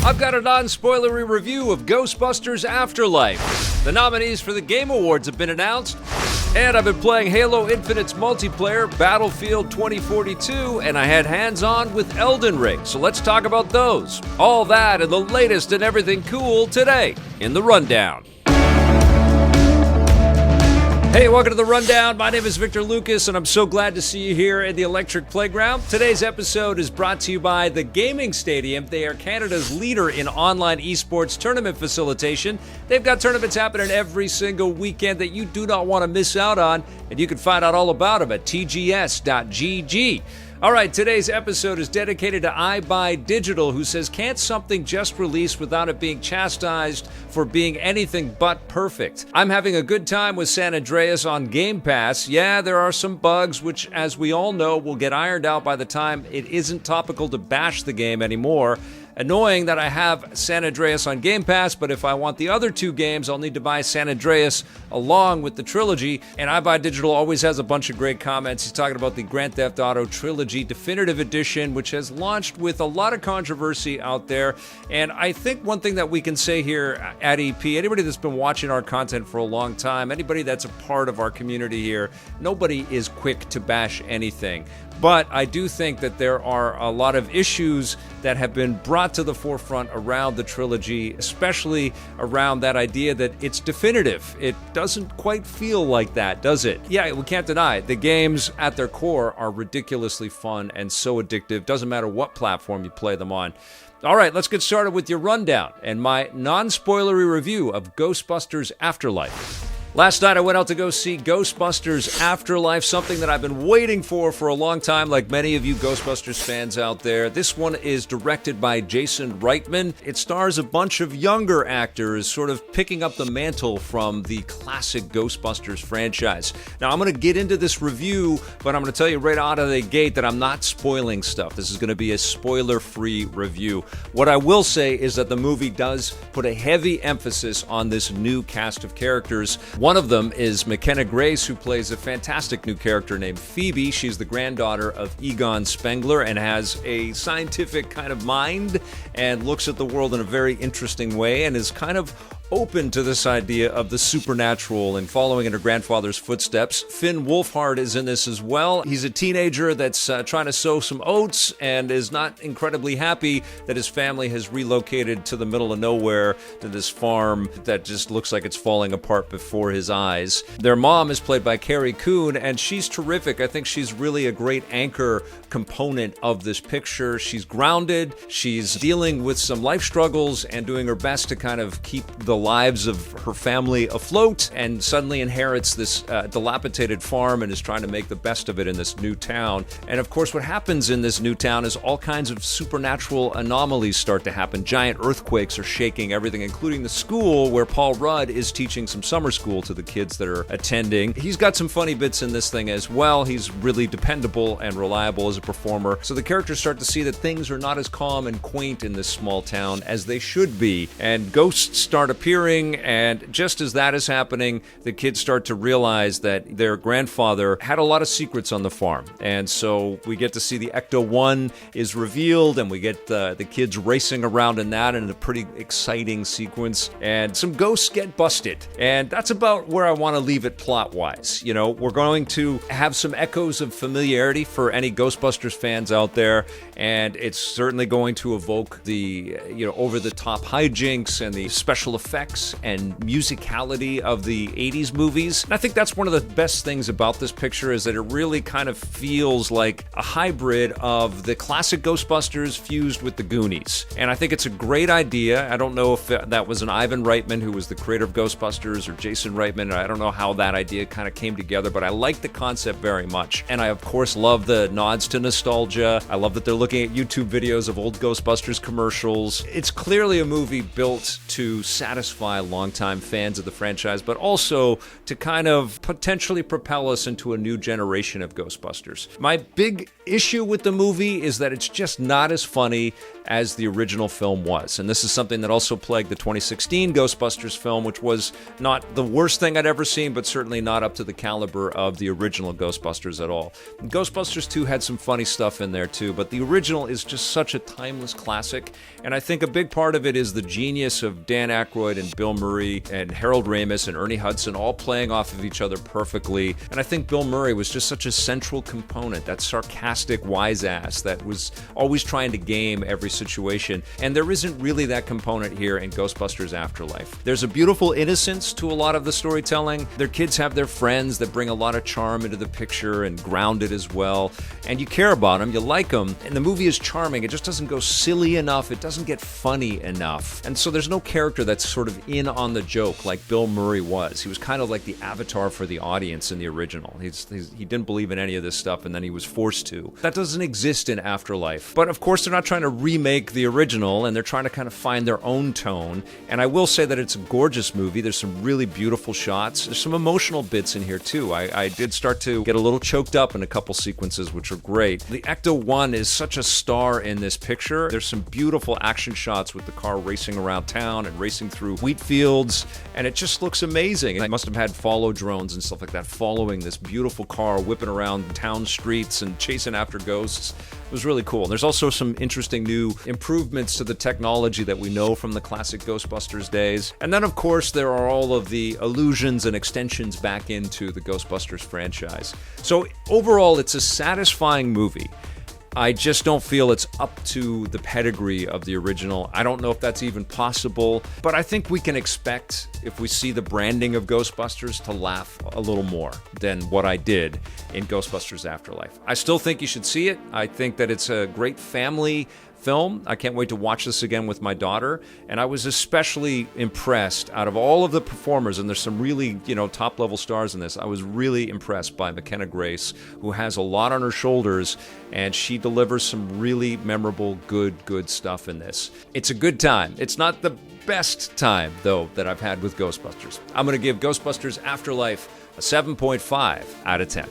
I've got a non-spoilery review of Ghostbusters Afterlife. The nominees for the Game Awards have been announced, and I've been playing Halo Infinite's multiplayer, Battlefield 2042, and I had hands-on with Elden Ring, so let's talk about those. All that and the latest and everything cool today in The Rundown. Hey, welcome to The Rundown. My name is Victor Lucas, and I'm so glad to see you here at the Electric Playground. Today's episode is brought to you by the Gaming Stadium. They are Canada's leader in online esports tournament facilitation. They've got tournaments happening every single weekend that you do not want to miss out on, and you can find out all about them at tgs.gg. All right, today's episode is dedicated to iBuyDigital, who says, can't something just release without it being chastised for being anything but perfect? I'm having a good time with San Andreas on Game Pass. Yeah, there are some bugs, which, as we all know, will get ironed out by the time it isn't topical to bash the game anymore. Annoying that I have San Andreas on Game Pass, but if I want the other two games, I'll need to buy San Andreas along with the trilogy. And iBuyDigital always has a bunch of great comments. He's talking about the Grand Theft Auto Trilogy Definitive Edition, which has launched with a lot of controversy out there. And I think one thing that we can say here at EP, anybody that's been watching our content for a long time, anybody that's a part of our community here, nobody is quick to bash anything. But I do think that there are a lot of issues that have been brought to the forefront around the trilogy, especially around that idea that it's definitive. It doesn't quite feel like that, does it? Yeah, we can't deny it. The games at their core are ridiculously fun and so addictive. Doesn't matter what platform you play them on. All right, let's get started with your rundown and my non-spoilery review of Ghostbusters Afterlife. Last night I went out to go see Ghostbusters Afterlife, something that I've been waiting for a long time, like many of you Ghostbusters fans out there. This one is directed by Jason Reitman. It stars a bunch of younger actors sort of picking up the mantle from the classic Ghostbusters franchise. Now, I'm going to get into this review, but I'm going to tell you right out of the gate that I'm not spoiling stuff. This is going to be a spoiler-free review. What I will say is that the movie does put a heavy emphasis on this new cast of characters. One of them is McKenna Grace, who plays a fantastic new character named Phoebe. She's the granddaughter of Egon Spengler and has a scientific kind of mind and looks at the world in a very interesting way and is kind of open to this idea of the supernatural and following in her grandfather's footsteps. Finn Wolfhard is in this as well. He's a teenager that's trying to sow some oats and is not incredibly happy that his family has relocated to the middle of nowhere to this farm that just looks like it's falling apart before his eyes. Their mom is played by Carrie Coon, and she's terrific. I think she's really a great anchor component of this picture. She's grounded, she's dealing with some life struggles and doing her best to kind of keep the lives of her family afloat, and suddenly inherits this dilapidated farm and is trying to make the best of it in this new town. And of course, what happens in this new town is all kinds of supernatural anomalies start to happen. Giant earthquakes are shaking everything, including the school where Paul Rudd is teaching some summer school to the kids that are attending. He's got some funny bits in this thing as well. He's really dependable and reliable as a performer. So the characters start to see that things are not as calm and quaint in this small town as they should be. And ghosts start appearing, and just as that is happening, the kids start to realize that their grandfather had a lot of secrets on the farm. And so we get to see the Ecto-1 is revealed, and we get the kids racing around in that in a pretty exciting sequence. And some ghosts get busted. And that's about where I want to leave it plot-wise. You know, we're going to have some echoes of familiarity for any Ghostbusters fans out there, and it's certainly going to evoke the, over-the-top hijinks and the special effects and musicality of the 80s movies. And I think that's one of the best things about this picture, is that it really kind of feels like a hybrid of the classic Ghostbusters fused with the Goonies. And I think it's a great idea. I don't know if that was an Ivan Reitman, who was the creator of Ghostbusters, or Jason Reitman. I don't know how that idea kind of came together, but I like the concept very much. And I, of course, love the nods to nostalgia. I love that they're looking at YouTube videos of old Ghostbusters commercials. It's clearly a movie built to satisfy satisfy longtime fans of the franchise, but also to kind of potentially propel us into a new generation of Ghostbusters. My big issue with the movie is that it's just not as funny as the original film was. And this is something that also plagued the 2016 Ghostbusters film, which was not the worst thing I'd ever seen, but certainly not up to the caliber of the original Ghostbusters at all. Ghostbusters 2 had some funny stuff in there too, but the original is just such a timeless classic. And I think a big part of it is the genius of Dan Aykroyd and Bill Murray and Harold Ramis and Ernie Hudson all playing off of each other perfectly. And I think Bill Murray was just such a central component, that sarcastic wise ass that was always trying to game every situation. And there isn't really that component here in Ghostbusters Afterlife. There's a beautiful innocence to a lot of the storytelling. Their kids have their friends that bring a lot of charm into the picture and ground it as well. And you care about them, you like them, and the movie is charming. It just doesn't go silly enough. It doesn't get funny enough. And so there's no character that's sort of in on the joke like Bill Murray was. He was kind of like the avatar for the audience in the original. He didn't believe in any of this stuff, and then he was forced to. That doesn't exist in Afterlife. But of course, they're not trying to remake the original, and they're trying to kind of find their own tone. And I will say that it's a gorgeous movie. There's some really beautiful shots. There's some emotional bits in here too. I did start to get a little choked up in a couple sequences, which are great. The Ecto-1 is such a star in this picture. There's some beautiful action shots with the car racing around town and racing through wheat fields, and it just looks amazing. They must have had follow drones and stuff like that following this beautiful car whipping around town streets and chasing after ghosts. It was really cool. And there's also some interesting new improvements to the technology that we know from the classic Ghostbusters days. And then, of course, there are all of the allusions and extensions back into the Ghostbusters franchise. So overall, it's a satisfying movie. I just don't feel it's up to the pedigree of the original. I don't know if that's even possible, but I think we can expect, if we see the branding of Ghostbusters, to laugh a little more than what I did in Ghostbusters Afterlife. I still think you should see it. I think that it's a great family film. I can't wait to watch this again with my daughter, and I was especially impressed out of all of the performers, and there's some really, top-level stars in this. I was really impressed by McKenna Grace, who has a lot on her shoulders, and she delivers some really memorable, good stuff in this. It's a good time. It's not the best time, though, that I've had with Ghostbusters. I'm going to give Ghostbusters Afterlife a 7.5 out of 10.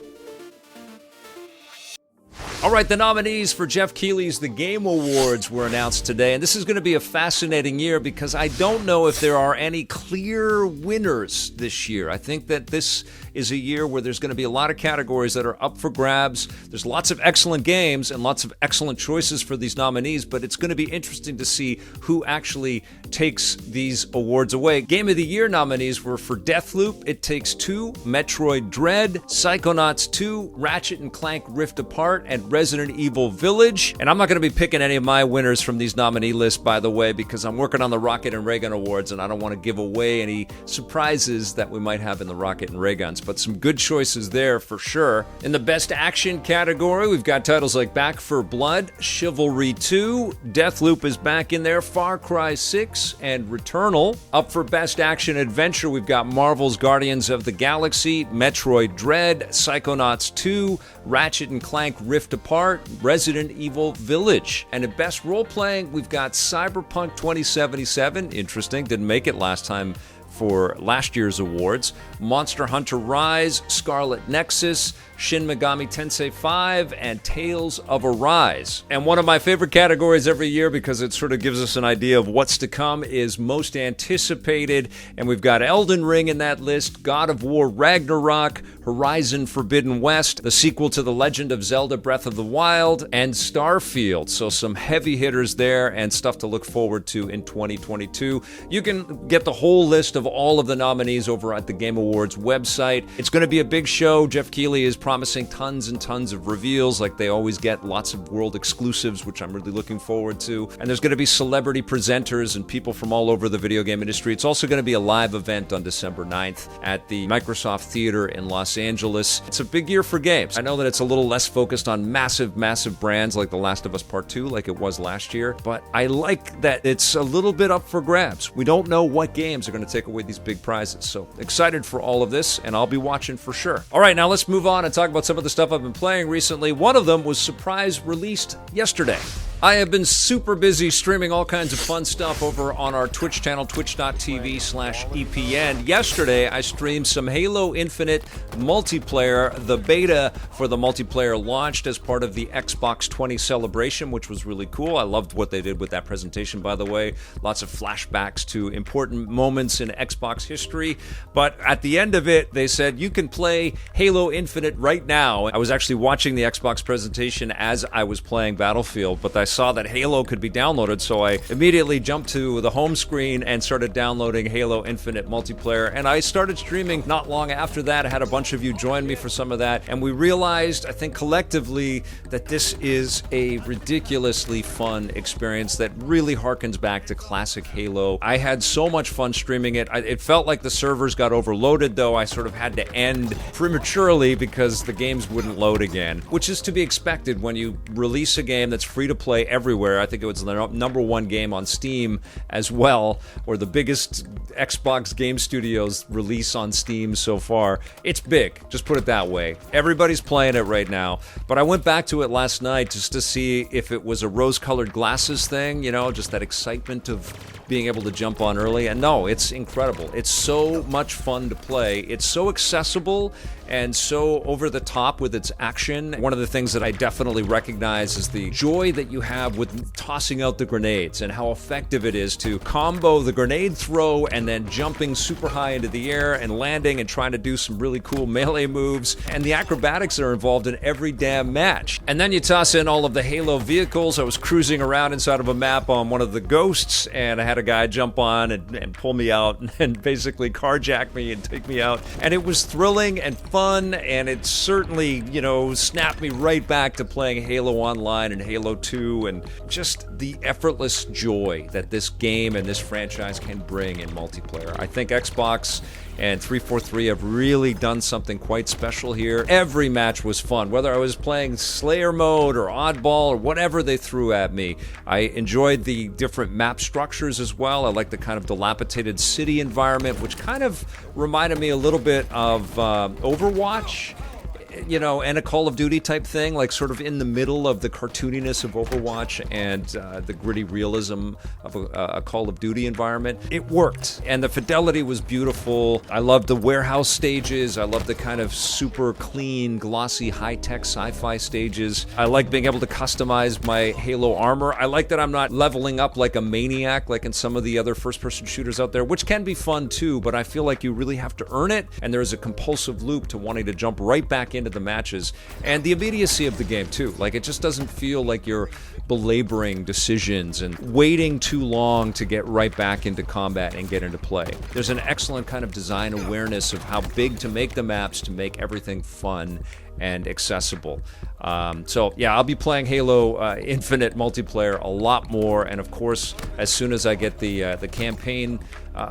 All right, the nominees for Jeff Keighley's The Game Awards were announced today, and this is going to be a fascinating year because I don't know if there are any clear winners this year. I think that this is a year where there's going to be a lot of categories that are up for grabs. There's lots of excellent games and lots of excellent choices for these nominees, but it's going to be interesting to see who actually takes these awards away. Game of the Year nominees were for Deathloop, It Takes Two, Metroid Dread, Psychonauts 2, Ratchet and Clank Rift Apart, and Resident Evil Village. And I'm not going to be picking any of my winners from these nominee lists, by the way, because I'm working on the Rocket and Ray Gun Awards, and I don't want to give away any surprises that we might have in the Rocket and Ray Guns. But some good choices there for sure. In the Best Action category, we've got titles like Back 4 Blood, Chivalry 2, Deathloop is back in there, Far Cry 6, and Returnal. Up for Best Action Adventure, we've got Marvel's Guardians of the Galaxy, Metroid Dread, Psychonauts 2, Ratchet and Clank Rift Apart, Resident Evil Village. And in Best Role Playing, we've got Cyberpunk 2077, interesting, didn't make it last time for last year's awards, Monster Hunter Rise, Scarlet Nexus, Shin Megami Tensei 5, and Tales of Arise. And one of my favorite categories every year, because it sort of gives us an idea of what's to come, is Most Anticipated. And we've got Elden Ring in that list, God of War Ragnarok, Horizon Forbidden West, the sequel to The Legend of Zelda Breath of the Wild, and Starfield. So some heavy hitters there and stuff to look forward to in 2022. You can get the whole list of all of the nominees over at the Game Awards website. It's going to be a big show. Jeff Keighley is promising tons and tons of reveals like they always get, lots of world exclusives, which I'm really looking forward to. And there's going to be celebrity presenters and people from all over the video game industry. It's also going to be a live event on December 9th at the Microsoft Theater in Los Angeles. It's a big year for games. I know that it's a little less focused on massive brands like The Last of Us Part 2 like it was last year, but I like that it's a little bit up for grabs. We don't know what games are going to take away these big prizes. So excited for all of this, and I'll be watching for sure. All right, now let's move on and talk about some of the stuff I've been playing recently. One of them was surprise released yesterday. I have been super busy streaming all kinds of fun stuff over on our Twitch channel, twitch.tv/EPN. Yesterday, I streamed some Halo Infinite multiplayer. The beta for the multiplayer launched as part of the Xbox 20 celebration, which was really cool. I loved what they did with that presentation, by the way. Lots of flashbacks to important moments in Xbox history. But at the end of it, they said, you can play Halo Infinite right now. I was actually watching the Xbox presentation as I was playing Battlefield, but I saw that Halo could be downloaded, so I immediately jumped to the home screen and started downloading Halo Infinite multiplayer, and I started streaming not long after that. I had a bunch of you join me for some of that, and we realized, I think collectively, that this is a ridiculously fun experience that really harkens back to classic Halo. I had so much fun streaming it. It felt like the servers got overloaded, though. I sort of had to end prematurely because the games wouldn't load again, which is to be expected when you release a game that's free to play everywhere. I think it was the number one game on Steam as well, or the biggest Xbox Game Studios release on Steam so far. It's big, just put it that way. Everybody's playing it right now, but I went back to it last night just to see if it was a rose-colored glasses thing, you know, just that excitement of being able to jump on early, and no, it's incredible. It's so much fun to play. It's so accessible and so over the top with its action. One of the things that I definitely recognize is the joy that you have with tossing out the grenades and how effective it is to combo the grenade throw and then jumping super high into the air and landing and trying to do some really cool melee moves, and the acrobatics that are involved in every damn match. And then you toss in all of the Halo vehicles. I was cruising around inside of a map on one of the Ghosts, and I had a guy jump on and pull me out and basically carjack me and take me out. And it was thrilling and fun, and it certainly, you know, snapped me right back to playing Halo Online and Halo 2, and just the effortless joy that this game and this franchise can bring in multiplayer. I think Xbox and 343 have really done something quite special here. Every match was fun, whether I was playing Slayer mode or Oddball or whatever they threw at me. I enjoyed the different map structures as well. I like the kind of dilapidated city environment, which kind of reminded me a little bit of Overwatch, you know, and a Call of Duty type thing, like sort of in the middle of the cartooniness of Overwatch and the gritty realism of a Call of Duty environment. It worked, and the fidelity was beautiful. I loved the warehouse stages. I loved the kind of super clean, glossy, high-tech sci-fi stages. I like being able to customize my Halo armor. I like that I'm not leveling up like a maniac like in some of the other first-person shooters out there, which can be fun too, but I feel like you really have to earn it, and there's a compulsive loop to wanting to jump right back into the matches, and the immediacy of the game too. Like, it just doesn't feel like you're belaboring decisions and waiting too long to get right back into combat and get into play. There's an excellent kind of design awareness of how big to make the maps to make everything fun and accessible. So yeah, I'll be playing Halo Infinite multiplayer a lot more, and of course, as soon as I get the campaign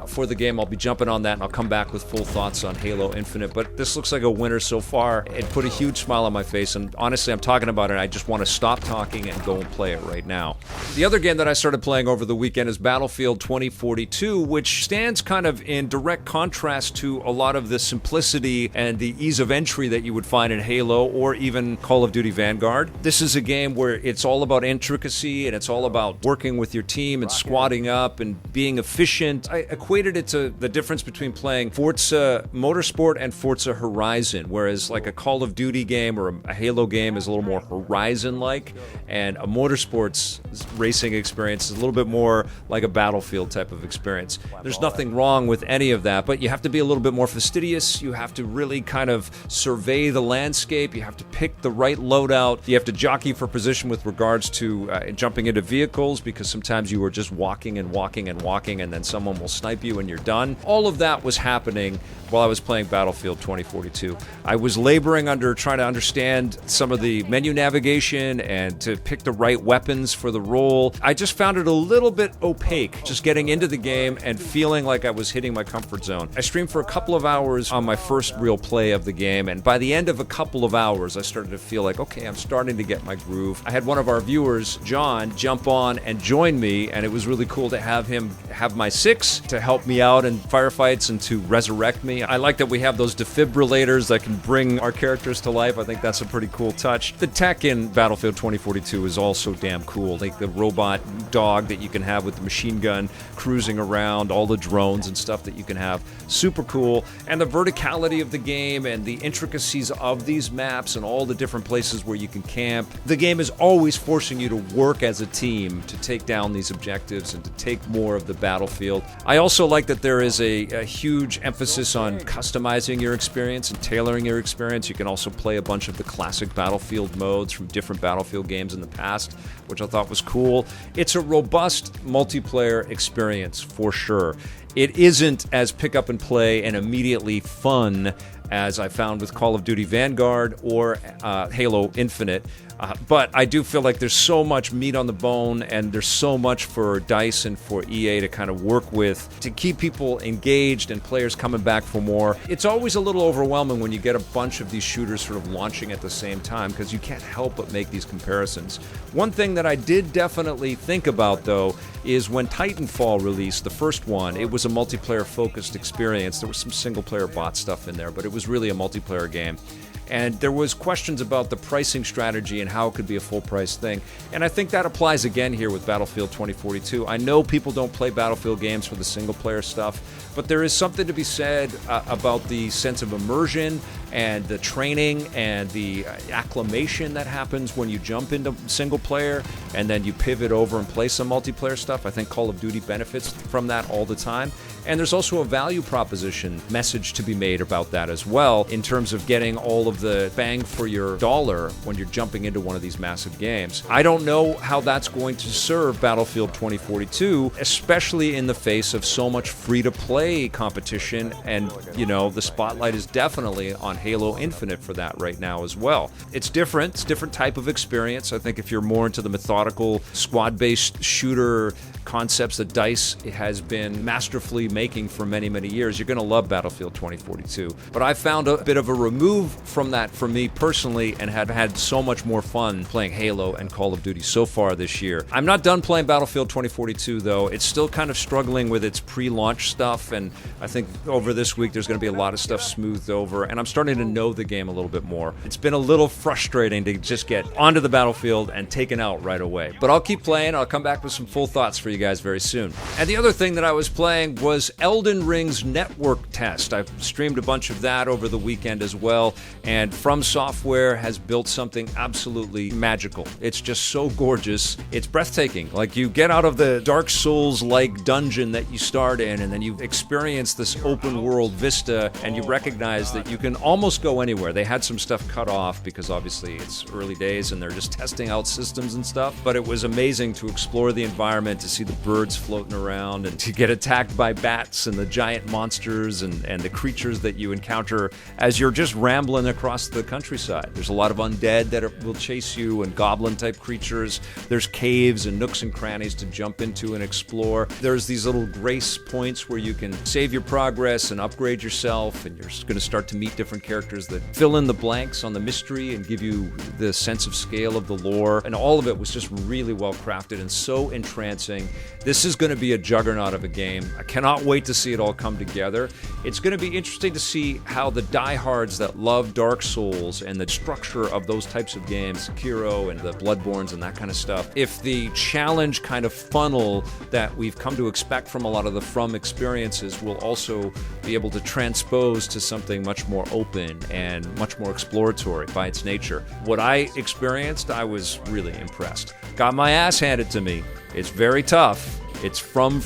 for the game, I'll be jumping on that, and I'll come back with full thoughts on Halo Infinite. But this looks like a winner so far. It put a huge smile on my face, and honestly, I'm talking about it, I just want to stop talking and go and play it right now. The other game that I started playing over the weekend is Battlefield 2042, which stands kind of in direct contrast to a lot of the simplicity and the ease of entry that you would find in Halo or even Call of Duty Vanguard. This is a game where it's all about intricacy, and it's all about working with your team and squatting up and being efficient. I equated it to the difference between playing Forza Motorsport and Forza Horizon, whereas like a Call of Duty game or a Halo game is a little more Horizon-like, and a Motorsports racing experience is a little bit more like a Battlefield type of experience. There's nothing wrong with any of that, but you have to be a little bit more fastidious. You have to really kind of survey the landscape. You have to pick the right loadout. You have to jockey for position with regards to jumping into vehicles, because sometimes you are just walking and walking and walking, and then someone will snipe you and you're done. All of that was happening while I was playing Battlefield 2042. I was laboring under trying to understand some of the menu navigation and to pick the right weapons for the role. I just found it a little bit opaque, just getting into the game and feeling like I was hitting my comfort zone. I streamed for a couple of hours on my first real play of the game, and by the end of a couple couple of hours, I started to feel like, okay, I'm starting to get my groove. I had one of our viewers, John, jump on and join me, and it was really cool to have him have my 6 to help me out in firefights and to resurrect me. I like that we have those defibrillators that can bring our characters to life. I think that's a pretty cool touch. The tech in Battlefield 2042 is also damn cool. Like the robot dog that you can have with the machine gun cruising around, all the drones and stuff that you can have. Super cool. And the verticality of the game and the intricacies of these maps and all the different places where you can camp. The game is always forcing you to work as a team to take down these objectives and to take more of the battlefield. I also like that there is a huge emphasis on customizing your experience and tailoring your experience. You can also play a bunch of the classic Battlefield modes from different Battlefield games in the past, which I thought was cool. It's a robust multiplayer experience for sure. It isn't as pick up and play and immediately fun as I found with Call of Duty Vanguard or Halo Infinite. But I do feel like there's so much meat on the bone, and there's so much for DICE and for EA to kind of work with to keep people engaged and players coming back for more. It's always a little overwhelming when you get a bunch of these shooters sort of launching at the same time, because you can't help but make these comparisons. One thing that I did definitely think about, though, is when Titanfall released, the first one, it was a multiplayer-focused experience. There was some single-player bot stuff in there, but it was really a multiplayer game. And there was questions about the pricing strategy and how it could be a full-price thing. And I think that applies again here with Battlefield 2042. I know people don't play Battlefield games for the single-player stuff, but there is something to be said about the sense of immersion and the training and the acclimation that happens when you jump into single-player and then you pivot over and play some multiplayer stuff. I think Call of Duty benefits from that all the time. And there's also a value proposition message to be made about that as well, in terms of getting all of the bang for your dollar when you're jumping into one of these massive games. I don't know how that's going to serve Battlefield 2042, especially in the face of so much free-to-play competition, and, you know, the spotlight is definitely on Halo Infinite for that right now as well. It's different. It's a different type of experience. I think if you're more into the methodical, squad-based shooter concepts that DICE has been masterfully making for many, many years, you're going to love Battlefield 2042. But I found a bit of a remove from that for me personally, and have had so much more fun playing Halo and Call of Duty so far this year. I'm not done playing Battlefield 2042, though. It's still kind of struggling with its pre-launch stuff, and I think over this week there's going to be a lot of stuff smoothed over, and I'm starting to know the game a little bit more. It's been a little frustrating to just get onto the battlefield and taken out right away. But I'll keep playing. I'll come back with some full thoughts for you guys very soon. And the other thing that I was playing was Elden Ring's network test. I've streamed a bunch of that over the weekend as well, and From Software has built something absolutely magical. It's just so gorgeous. It's breathtaking. Like, you get out of the Dark Souls-like dungeon that you start in, and then you experience this open world vista, and you recognize that you can almost go anywhere. They had some stuff cut off because obviously it's early days and they're just testing out systems and stuff, but it was amazing to explore the environment, to see the birds floating around, and to get attacked by bats and the giant monsters and the creatures that you encounter as you're just rambling across the countryside. There's a lot of undead that will chase you, and goblin-type creatures. There's caves and nooks and crannies to jump into and explore. There's these little grace points where you can save your progress and upgrade yourself, and you're going to start to meet different characters that fill in the blanks on the mystery and give you the sense of scale of the lore. And all of it was just really well crafted and so entrancing. This is going to be a juggernaut of a game. I cannot wait to see it all come together. It's going to be interesting to see how the diehards that love Dark Souls and the structure of those types of games, Sekiro and the Bloodborns and that kind of stuff, if the challenge kind of funnel that we've come to expect from a lot of the From experiences will also be able to transpose to something much more open and much more exploratory by its nature. What I experienced, I was really impressed. Got my ass handed to me. It's very tough. It's from,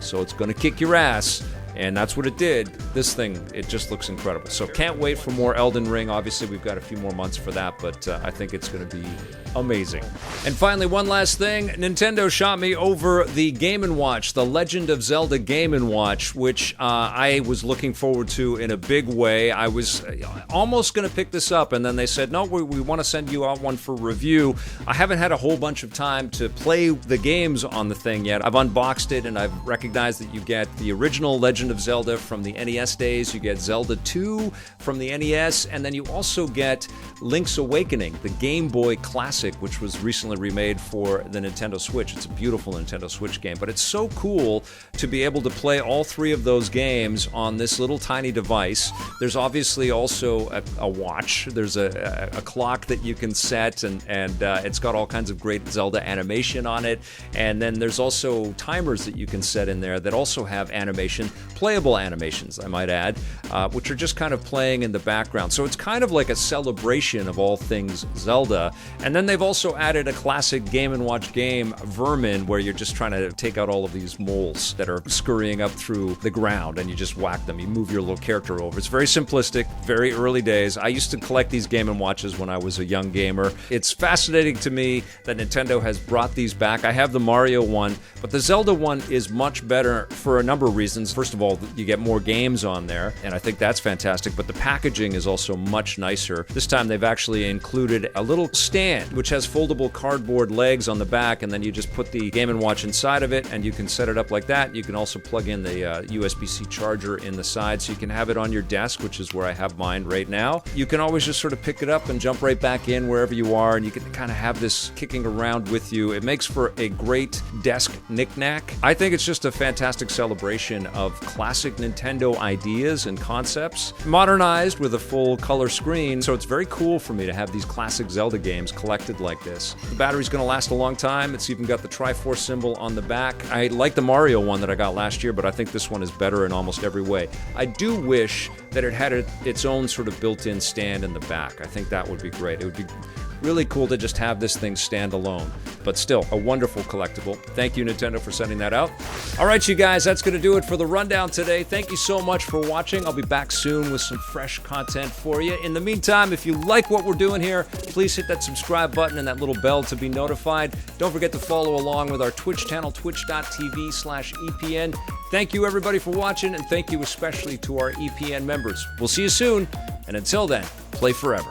so it's going to kick your ass. And that's what it did. This thing, it just looks incredible. So can't wait for more Elden Ring. Obviously, we've got a few more months for that, but I think it's going to be amazing. And finally, one last thing. Nintendo shot me over the Game & Watch, The Legend of Zelda Game & Watch, which I was looking forward to in a big way. I was almost going to pick this up, and then they said, no, we want to send you out one for review. I haven't had a whole bunch of time to play the games on the thing yet. I've unboxed it, and I've recognized that you get the original Legend Legend of Zelda from the NES days. You get Zelda 2 from the NES, and then you also get Link's Awakening, the Game Boy Classic, which was recently remade for the Nintendo Switch. It's a beautiful Nintendo Switch game, but it's so cool to be able to play all three of those games on this little tiny device. There's obviously also a watch. There's a clock that you can set, and it's got all kinds of great Zelda animation on it. And then there's also timers that you can set in there that also have animation, playable animations, I might add, which are just kind of playing in the background. So it's kind of like a celebration of all things Zelda. And then they've also added a classic Game & Watch game, Vermin, where you're just trying to take out all of these moles that are scurrying up through the ground, and you just whack them. You move your little character over. It's very simplistic, very early days. I used to collect these Game & Watches when I was a young gamer. It's fascinating to me that Nintendo has brought these back. I have the Mario one, but the Zelda one is much better for a number of reasons. First of all, you get more games on there, and I think that's fantastic, but the packaging is also much nicer. This time they've actually included a little stand, which has foldable cardboard legs on the back, and then you just put the Game & Watch inside of it, and you can set it up like that. You can also plug in the USB-C charger in the side, so you can have it on your desk, which is where I have mine right now. You can always just sort of pick it up and jump right back in wherever you are, and you can kind of have this kicking around with you. It makes for a great desk knick-knack. I think it's just a fantastic celebration of classic Nintendo ideas and concepts, modernized with a full color screen, so it's very cool for me to have these classic Zelda games collected like this. The battery's going to last a long time. It's even got the Triforce symbol on the back. I like the Mario one that I got last year, but I think this one is better in almost every way. I do wish that it had its own sort of built-in stand in the back. I think that would be great. It would be really cool to just have this thing stand alone, but still a wonderful collectible. Thank you, Nintendo, for sending that out. All right, you guys, that's going to do it for the rundown today. Thank you so much for watching. I'll be back soon with some fresh content for you. In the meantime, if you like what we're doing here, please hit that subscribe button and that little bell to be notified. Don't forget to follow along with our Twitch channel, twitch.tv/EPN. Thank you, everybody, for watching, and thank you especially to our EPN members. We'll see you soon, and until then, play forever.